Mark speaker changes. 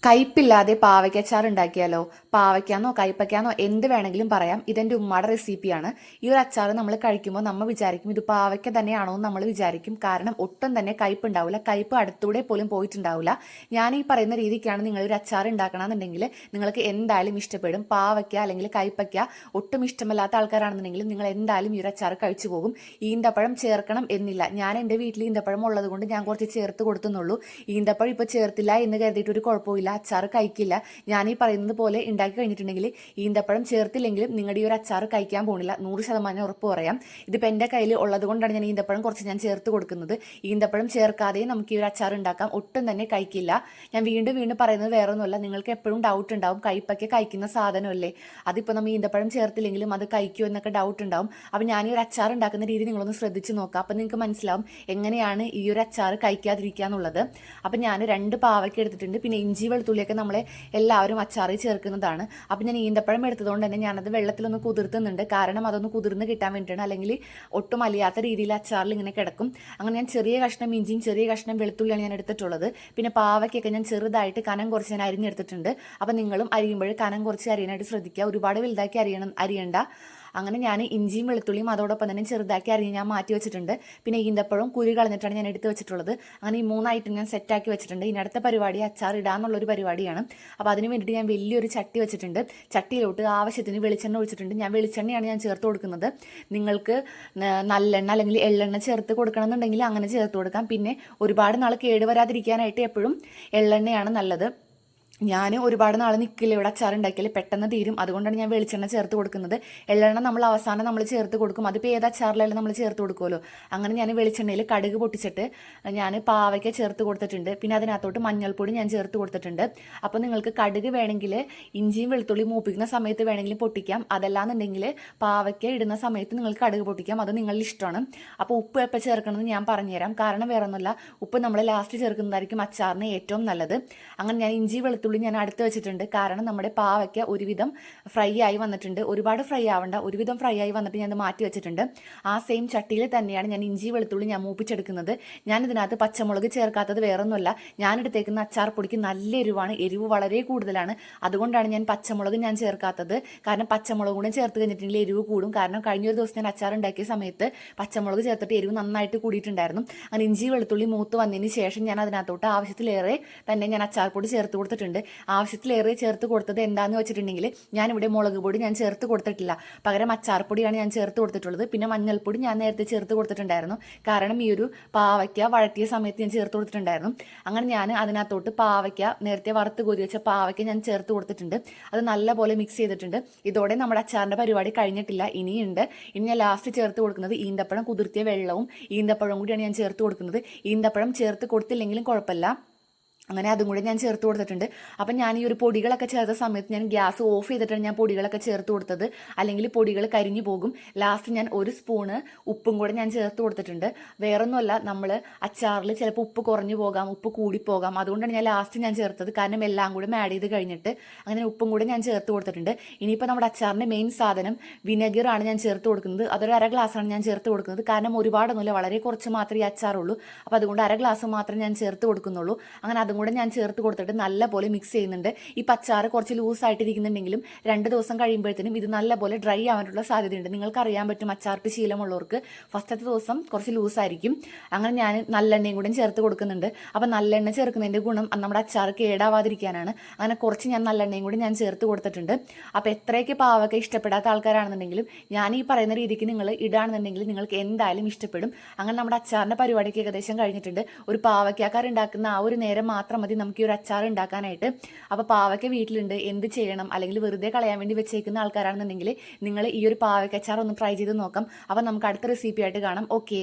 Speaker 1: കയ്പില്ലാതെ പാവയ്ക്കച്ചാർ ഉണ്ടാക്കിയാലോ? പാവയ്ക്കാന്നോ കയ്പയ്ക്കാന്നോ എന്ത് വേണമെങ്കിലും പറയാം. ഇതെന്റെ ഉമ്മയുടെ റെസിപ്പിയാണ്. ഈ ഒരു അച്ചാർ നമ്മൾ കഴിക്കുമ്പോൾ നമ്മൾ വിചാരിക്കും ഇത് പാവയ്ക്ക തന്നെയാണോ എന്ന് നമ്മൾ വിചാരിക്കും. കാരണം ഒട്ടും തന്നെ കയ്പ് ഉണ്ടാവില്ല. കയ്പ് അടുത്തൂടെ പോലും പോയിട്ടുണ്ടാവില്ല. ഞാൻ ഈ പറയുന്ന രീതിക്കാണ് നിങ്ങൾ ഒരു അച്ചാർ ഉണ്ടാക്കണമെന്നുണ്ടെങ്കിൽ നിങ്ങൾക്ക് എന്തായാലും ഇഷ്ടപ്പെടും. പാവയ്ക്ക അല്ലെങ്കിൽ കയ്പയ്ക്ക ഒട്ടും ഇഷ്ടമല്ലാത്ത ആൾക്കാരാണെന്നുണ്ടെങ്കിൽ നിങ്ങൾ എന്തായാലും ഈ ഒരു അച്ചാർ കഴിച്ചു പോകും. ഈന്തപ്പഴം ചേർക്കണം എന്നില്ല. ഞാൻ എൻ്റെ വീട്ടിൽ ഈന്തപ്പഴം ഉള്ളത് കൊണ്ട് ഞാൻ കുറച്ച് ചേർത്ത് കൊടുത്തുന്നുള്ളൂ. ഈന്തപ്പഴം ഇപ്പോൾ ചേർത്തില്ല എന്ന് കരുതിയിട്ട് ഒരു കുഴപ്പമില്ല. അച്ചാർ കഴിക്കില്ല. ഞാൻ ഈ പറയുന്നത് പോലെ ഉണ്ടാക്കി കഴിഞ്ഞിട്ടുണ്ടെങ്കിൽ ഈന്തപ്പഴം ചേർത്തില്ലെങ്കിലും നിങ്ങളുടെ ഈ ഒരു അച്ചാർ കഴിക്കാൻ പോണില്ല. 100% ഉറപ്പ് പറയാം. ഇതിപ്പോൾ എൻ്റെ കയ്യിൽ ഉള്ളത് കൊണ്ടാണ് ഞാൻ ഈന്തപ്പഴം കുറച്ച് ഞാൻ ചേർത്ത് കൊടുക്കുന്നത്. ഈന്തപ്പഴം ചേർക്കാതെ നമുക്ക് ഈ ഒരു അച്ചാർ ഉണ്ടാക്കാം. ഒട്ടും തന്നെ കഴിക്കില്ല. ഞാൻ വീണ്ടും വീണ്ടും പറയുന്നത് വേറെ ഒന്നുമല്ല. നിങ്ങൾക്ക് എപ്പോഴും ഡൗട്ട് ഉണ്ടാവും, കയ്പയ്ക്ക കഴിക്കുന്ന സാധനമല്ലേ, അതിപ്പോൾ നമ്മൾ ഈന്തപ്പഴം ചേർത്തില്ലെങ്കിലും അത് കഴിക്കുമോ എന്നൊക്കെ ഡൗട്ട് ഉണ്ടാവും. അപ്പോൾ ഞാൻ ഈ ഒരു അച്ചാർ ഉണ്ടാക്കുന്ന രീതി നിങ്ങളൊന്ന് ശ്രദ്ധിച്ച് നോക്കാം. അപ്പോൾ നിങ്ങൾക്ക് മനസ്സിലാവും എങ്ങനെയാണ് ഈ ഒരു അച്ചാർ കഴിക്കാതിരിക്കുക എന്നുള്ളത്. അപ്പോൾ ഞാൻ 2 പാവയ്ക്ക എടുത്തിട്ടുണ്ട്. പിന്നെ ഇഞ്ചി വെളുത്തുള്ളിയൊക്കെ നമ്മളെ എല്ലാവരും അച്ചാറിൽ ചേർക്കുന്നതാണ്. അപ്പം ഞാൻ ഈന്തപ്പഴം എടുത്തതുകൊണ്ട് തന്നെ ഞാനത് വെള്ളത്തിലൊന്ന് കുതിർത്തുന്നുണ്ട്. കാരണം അതൊന്ന് കുതിർന്ന് കിട്ടാൻ വേണ്ടിയിട്ടാണ്. അല്ലെങ്കിൽ ഒട്ടും അലിയാത്ത രീതിയിൽ അച്ചാറിൽ ഇങ്ങനെ കിടക്കും. അങ്ങനെ ഞാൻ ചെറിയ കഷ്ണം ഇഞ്ചിയും ചെറിയ കഷ്ണം വെളുത്തുള്ളിയാണ് ഞാൻ എടുത്തിട്ടുള്ളത്. പിന്നെ പാവയ്ക്കൊക്കെ ഞാൻ ചെറുതായിട്ട് കനം കുറച്ച് ഞാൻ അരിഞ്ഞെടുത്തിട്ടുണ്ട്. അപ്പം നിങ്ങളും അരിയുമ്പോൾ കനം കുറച്ച് അരിയാനായിട്ട് ശ്രദ്ധിക്കുക. ഒരുപാട് വലുതാക്കി അരിയണ്ട. അങ്ങനെ ഞാൻ ഇഞ്ചിയും വെളുത്തുള്ളിയും അതോടൊപ്പം തന്നെ ചെറുതാക്കി അരിഞ്ഞ് ഞാൻ മാറ്റി വെച്ചിട്ടുണ്ട്. പിന്നെ ഈന്തപ്പഴവും കുരു കളഞ്ഞിട്ടാണ് ഞാൻ എടുത്ത് വെച്ചിട്ടുള്ളത്. അങ്ങനെ ഈ 3 ഐറ്റം ഞാൻ സെറ്റാക്കി വെച്ചിട്ടുണ്ട്. ഇനി അടുത്ത പരിപാടി അച്ചാർ ഇടാന്നുള്ളൊരു പരിപാടിയാണ്. അപ്പോൾ അതിന് വേണ്ടിയിട്ട് ഞാൻ വലിയൊരു ചട്ടി വെച്ചിട്ടുണ്ട്. ചട്ടിയിലോട്ട് ആവശ്യത്തിന് വെളിച്ചെണ്ണ ഒഴിച്ചിട്ടുണ്ട്. ഞാൻ വെളിച്ചെണ്ണയാണ് ഞാൻ ചേർത്ത് കൊടുക്കുന്നത്. നിങ്ങൾക്ക് നല്ലെണ്ണ അല്ലെങ്കിൽ എള്ളെണ്ണ ചേർത്ത് കൊടുക്കണമെന്നുണ്ടെങ്കിൽ അങ്ങനെ ചേർത്ത് കൊടുക്കാം. പിന്നെ ഒരുപാട് നാൾ കേടുവരാതിരിക്കാനായിട്ട് എപ്പോഴും എള്ളെണ്ണയാണ് നല്ലത്. ഞാൻ ഒരുപാട് നാൾ നിൽക്കില്ല ഇവിടെ അച്ചാർ ഉണ്ടാക്കിയാൽ പെട്ടെന്ന് തീരും. അതുകൊണ്ടാണ് ഞാൻ വെളിച്ചെണ്ണ ചേർത്ത് കൊടുക്കുന്നത്. എള്ളെണ്ണ നമ്മൾ അവസാനം നമ്മൾ ചേർത്ത് കൊടുക്കും. അതിപ്പോൾ ഏത് അച്ചാറിലെല്ലാം നമ്മൾ ചേർത്ത് കൊടുക്കുമല്ലോ. അങ്ങനെ ഞാൻ വെളിച്ചെണ്ണയിൽ കടുക് പൊട്ടിച്ചിട്ട് ഞാൻ പാവയ്ക്ക ചേർത്ത് കൊടുത്തിട്ടുണ്ട്. പിന്നെ അതിനകത്തോട്ട് മഞ്ഞൾപ്പൊടി ഞാൻ ചേർത്ത് കൊടുത്തിട്ടുണ്ട്. അപ്പോൾ നിങ്ങൾക്ക് കടുക് വേണമെങ്കിൽ ഇഞ്ചിയും വെളുത്തുള്ളി മൂപ്പിക്കുന്ന സമയത്ത് വേണമെങ്കിലും പൊട്ടിക്കാം. അതല്ലാന്നുണ്ടെങ്കിൽ പാവയ്ക്ക ഇടുന്ന സമയത്ത് നിങ്ങൾക്ക് കടുക് പൊട്ടിക്കാം. അത് നിങ്ങളുടെ ഇഷ്ടമാണ്. അപ്പോൾ ഉപ്പ് എപ്പോൾ ചേർക്കണമെന്ന് ഞാൻ പറഞ്ഞുതരാം. കാരണം വേറെ ഒന്നുമില്ല, ഉപ്പ് നമ്മൾ ലാസ്റ്റ് ചേർക്കുന്നതായിരിക്കും അച്ചാറിന് ഏറ്റവും നല്ലത്. അങ്ങനെ ഞാൻ ഇഞ്ചി വെളുത്തുള്ളി ഞാൻ അടുത്ത് വെച്ചിട്ടുണ്ട്. കാരണം നമ്മുടെ പാവയ്ക്ക ഒരുവിധം ഫ്രൈ ആയി വന്നിട്ടുണ്ട്. ഒരുപാട് ഫ്രൈ ആവണ്ട, ഒരുവിധം ഫ്രൈ ആയി വന്നിട്ട് ഞാൻ മാറ്റി വെച്ചിട്ടുണ്ട്. ആ സെയിം ചട്ടിയിൽ തന്നെയാണ് ഞാൻ ഇഞ്ചി വെളുത്തുള്ളി ഞാൻ മൂപ്പിച്ചെടുക്കുന്നത്. ഞാൻ ഇതിനകത്ത് പച്ചമുളക് ചേർക്കാത്തത് വേറൊന്നുമല്ല, ഞാൻ എടുത്തേക്കുന്ന അച്ചാർ പൊടിക്ക് നല്ല എരിവാണ്. എരിവ് വളരെ കൂടുതലാണ്. അതുകൊണ്ടാണ് ഞാൻ പച്ചമുളക് ഞാൻ ചേർക്കാത്തത്. കാരണം പച്ചമുളക് കൂടെ ചേർത്ത് കഴിഞ്ഞിട്ടുണ്ടെങ്കിൽ എരിവ് കൂടും. കാരണം കഴിഞ്ഞൊരു ദിവസം ഞാൻ അച്ചാർ ഉണ്ടാക്കിയ സമയത്ത് പച്ചമുളക് ചേർത്തിട്ട് എരിവ് നന്നായിട്ട് കൂടിയിട്ടുണ്ടായിരുന്നു. അങ്ങനെ ഇഞ്ചി വെളുത്തുള്ളി മൂത്ത് വന്നതിന് ശേഷം ഞാൻ അതിനകത്തോട്ട് ആവശ്യത്തിലേറെ തന്നെ ഞാൻ അച്ചാർ പൊടി ചേർത്ത് കൊടുത്തിട്ടുണ്ട്. ആവശ്യത്തിലേറെ ചേർത്ത് കൊടുത്തത് എന്താണെന്ന് വെച്ചിട്ടുണ്ടെങ്കിൽ ഞാനിവിടെ മുളക് പൊടി ഞാൻ ചേർത്ത് കൊടുത്തിട്ടില്ല. പകരം അച്ചാർ പൊടിയാണ് ഞാൻ ചേർത്ത് കൊടുത്തിട്ടുള്ളത്. പിന്നെ മഞ്ഞൾപ്പൊടി ഞാൻ നേരത്തെ ചേർത്ത് കൊടുത്തിട്ടുണ്ടായിരുന്നു. കാരണം ഈ ഒരു പാവയ്ക്ക വഴറ്റിയ സമയത്ത് ഞാൻ ചേർത്ത് കൊടുത്തിട്ടുണ്ടായിരുന്നു. അങ്ങനെ ഞാൻ അതിനകത്തോട്ട് പാവയ്ക്ക നേരത്തെ വറുത്ത് കോരി വെച്ച പാവയ്ക്ക ഞാൻ ചേർത്ത് കൊടുത്തിട്ടുണ്ട്. അത് നല്ലപോലെ മിക്സ് ചെയ്തിട്ടുണ്ട്. ഇതോടെ നമ്മുടെ അച്ചാറിൻ്റെ പരിപാടി കഴിഞ്ഞിട്ടില്ല, ഇനിയുണ്ട്. ഇനി ഞാൻ ലാസ്റ്റ് ചേർത്ത് കൊടുക്കുന്നത് ഈന്തപ്പഴം കുതിർത്തിയ വെള്ളവും ഈന്തപ്പഴം കൂടിയാണ് ഞാൻ ചേർത്ത് കൊടുക്കുന്നത്. ഈന്തപ്പഴം ചേർത്ത് കൊടുത്തില്ലെങ്കിലും കുഴപ്പമില്ല. അങ്ങനെ അതും കൂടി ഞാൻ ചേർത്ത് കൊടുത്തിട്ടുണ്ട്. അപ്പം ഞാൻ ഈ ഒരു പൊടികളൊക്കെ ചേർത്ത സമയത്ത് ഞാൻ ഗ്യാസ് ഓഫ് ചെയ്തിട്ടാണ് ഞാൻ പൊടികളൊക്കെ ചേർത്ത് കൊടുത്തത്. അല്ലെങ്കിൽ പൊടികൾ കരിഞ്ഞു പോകും. ലാസ്റ്റ് ഞാൻ 1 സ്പൂണ് ഉപ്പും കൂടെ ഞാൻ ചേർത്ത് കൊടുത്തിട്ടുണ്ട്. വേറൊന്നുമല്ല, നമ്മൾ അച്ചാറിൽ ചിലപ്പോൾ ഉപ്പ് കുറഞ്ഞു പോകാം, ഉപ്പ് കൂടിപ്പോകാം. അതുകൊണ്ടാണ് ഞാൻ ലാസ്റ്റ് ഞാൻ ചേർത്തത്. കാരണം എല്ലാം കൂടെ ആഡ് ചെയ്ത് കഴിഞ്ഞിട്ട് അങ്ങനെ ഉപ്പും കൂടെ ഞാൻ ചേർത്ത് കൊടുത്തിട്ടുണ്ട്. ഇനിയിപ്പോൾ നമ്മുടെ അച്ചാറിൻ്റെ മെയിൻ സാധനം വിനെഗറാണ് ഞാൻ ചേർത്ത് കൊടുക്കുന്നത്. അതൊരു 1/2 ഗ്ലാസ്സാണ് ഞാൻ ചേർത്ത് കൊടുക്കുന്നത്. കാരണം ഒരുപാടൊന്നുമില്ല, വളരെ കുറച്ച് മാത്രമേ ഈ അച്ചാറുള്ളൂ. അപ്പോൾ അതുകൊണ്ട് 1/2 ഗ്ലാസ് മാത്രമേ ഞാൻ ചേർത്ത് കൊടുക്കുന്നുള്ളൂ. അങ്ങനെ അതും കൂടെ ഞാൻ ചേർത്ത് കൊടുത്തിട്ട് നല്ലപോലെ മിക്സ് ചെയ്യുന്നുണ്ട്. ഈ പച്ചാറ് കുറച്ച് ലൂസായിട്ടിരിക്കുന്നുണ്ടെങ്കിലും 2 ദിവസം കഴിയുമ്പോഴത്തേനും ഇത് നല്ലപോലെ ഡ്രൈ ആവാനുള്ള സാധ്യതയുണ്ട്. നിങ്ങൾക്ക് അറിയാൻ പറ്റും, അച്ചാറിട്ട് ശീലമുള്ളവർക്ക് ഫസ്റ്റത്തെ ദിവസം കുറച്ച് ലൂസായിരിക്കും. അങ്ങനെ ഞാൻ നല്ലെണ്ണയും കൂടെ ചേർത്ത് കൊടുക്കുന്നുണ്ട്. അപ്പം നല്ലെണ്ണ ചേർക്കുന്നതിൻ്റെ ഗുണം നമ്മുടെ അച്ചാർ കേടാവാതിരിക്കാനാണ്. അങ്ങനെ കുറച്ച് ഞാൻ നല്ലെണ്ണയും കൂടി ഞാൻ ചേർത്ത് കൊടുത്തിട്ടുണ്ട്. അപ്പോൾ എത്രയൊക്കെ പാവയ്ക്ക ഇഷ്ടപ്പെടാത്ത ആൾക്കാരാണെന്നുണ്ടെങ്കിലും ഞാൻ ഈ പറയുന്ന രീതിക്ക് നിങ്ങൾ ഇടാണെന്നുണ്ടെങ്കിൽ നിങ്ങൾക്ക് എന്തായാലും ഇഷ്ടപ്പെടും. അങ്ങനെ നമ്മുടെ അച്ചാറിൻ്റെ പരിപാടിക്ക് ഏകദേശം കഴിഞ്ഞിട്ടുണ്ട്. ഒരു പാവയ്ക്കാക്കാർ ഉണ്ടാക്കുന്ന ആ ഒരു നേരം മാത്രം മതി നമുക്ക് ഈ ഒരു അച്ചാർ ഉണ്ടാക്കാനായിട്ട്. അപ്പോൾ പാവയ്ക്ക വീട്ടിലുണ്ട്, എന്ത് ചെയ്യണം, അല്ലെങ്കിൽ വെറുതെ കളയാൻ വേണ്ടി വെച്ചേക്കുന്ന ആൾക്കാരാണെന്നുണ്ടെങ്കിൽ നിങ്ങൾ ഈ ഒരു പാവയ്ക്ക അച്ചാർ ഒന്ന് ട്രൈ ചെയ്ത് നോക്കാം. അപ്പോൾ നമുക്ക് അടുത്ത റെസിപ്പി ആയിട്ട് കാണാം. ഓക്കെ.